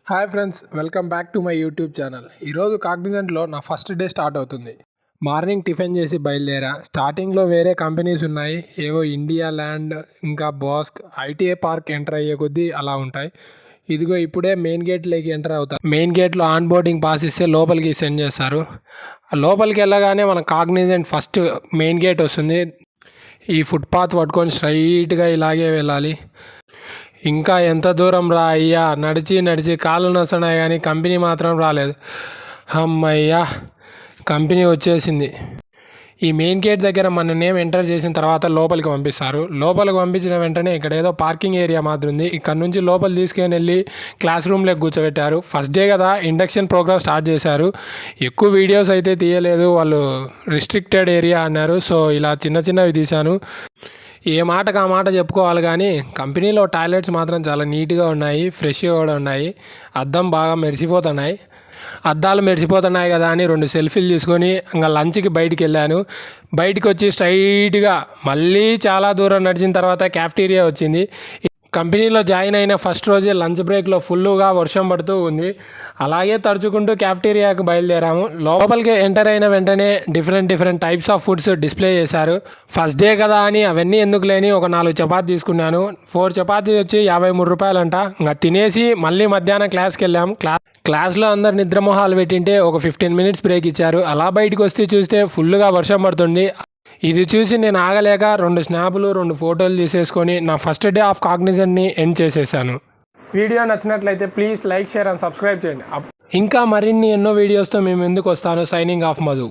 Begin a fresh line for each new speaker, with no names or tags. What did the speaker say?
Hi friends, welcome back to my YouTube channel. ఈరోజు కాగ్నిజెంట్లో నా first day start అవుతుంది. Morning tiffin చేసి బయలుదేరా. స్టార్టింగ్లో వేరే కంపెనీస్ ఉన్నాయి, ఏవో ఇండియా ల్యాండ్, ఇంకా బాస్క్, ఐటీఐ పార్క్ ఎంటర్ అయ్యే కొద్దీ అలా ఉంటాయి. ఇదిగో ఇప్పుడే మెయిన్ గేట్లోకి ఎంటర్ అవుతారు. మెయిన్ గేట్లో ఆన్ బోర్డింగ్ పాస్ ఇస్తే లోపలికి సెండ్ చేస్తారు. లోపలికి వెళ్ళగానే మన కాగ్నిజెంట్ ఫస్ట్ మెయిన్ గేట్ వస్తుంది. ఈ ఫుట్పాత్ పట్టుకొని స్ట్రైట్గా ఇలాగే వెళ్ళాలి. ఇంకా ఎంత దూరం రా అయ్యా, నడిచి కాళ్ళు నొస్తున్నాయి కానీ కంపెనీ మాత్రం రాలేదు. అమ్మయ్యా, కంపెనీ వచ్చేసింది. ఈ మెయిన్ గేట్ దగ్గర మన నేమ్ ఎంటర్ చేసిన తర్వాత లోపలికి పంపిస్తారు. లోపలికి పంపించిన వెంటనే ఇక్కడ ఏదో పార్కింగ్ ఏరియా మాత్రం ఉంది. ఇక్కడ నుంచి లోపల తీసుకొని వెళ్ళి క్లాస్ రూమ్లోకి కూర్చోబెట్టారు. ఫస్ట్ డే కదా, ఇండక్షన్ ప్రోగ్రామ్ స్టార్ట్ చేశారు. ఎక్కువ వీడియోస్ అయితే తీయలేదు, వాళ్ళు రిస్ట్రిక్టెడ్ ఏరియా అన్నారు. సో ఇలా చిన్నవి తీశాను. ఏ మాటకు ఆ మాట చెప్పుకోవాలి కానీ కంపెనీలో టాయిలెట్స్ మాత్రం చాలా నీట్గా ఉన్నాయి, ఫ్రెష్గా కూడా ఉన్నాయి. అద్దం బాగా మెరిసిపోతున్నాయి. అద్దాలు మెరిసిపోతున్నాయి కదా అని 2 సెల్ఫీలు తీసుకొని ఇంకా లంచ్కి బయటికి వెళ్ళాను. బయటికి వచ్చి స్ట్రైట్గా మళ్ళీ చాలా దూరం నడిచిన తర్వాత క్యాఫ్టీరియా వచ్చింది. కంపెనీలో జాయిన్ అయిన ఫస్ట్ రోజే లంచ్ బ్రేక్లో ఫుల్గా వర్షం పడుతూ ఉంది. అలాగే తడుచుకుంటూ క్యాఫ్టీరియాకి బయలుదేరాము. లోపలికి ఎంటర్ అయిన వెంటనే different types of foods display చేశారు. ఫస్ట్ డే కదా అని అవన్నీ ఎందుకు లేని ఒక 4 చపాతీ తీసుకున్నాను. 4 చపాతీ వచ్చి 53 రూపాయలంట. ఇంకా తినేసి మళ్ళీ మధ్యాహ్నం క్లాస్కి వెళ్ళాము. క్లాస్లో అందరు నిద్రమొహాలు పెట్టింటే ఒక 15 మినిట్స్ బ్రేక్ ఇచ్చారు. అలా బయటకు వస్తే చూస్తే ఫుల్గా వర్షం పడుతుంది. ఇది చూసి నేను ఆగలేక 2 స్నాపులు 2 ఫోటోలు తీసేసుకొని నా ఫస్ట్ డే ఆఫ్ కాగ్నిజెంట్ని ఎండ్ చేసేసాను. వీడియో నచ్చినట్లయితే please like, share and subscribe చేయండి. ఇంకా మరిన్ని ఎన్నో వీడియోస్తో మేము ఎందుకు వస్తాను. Signing off Madhu.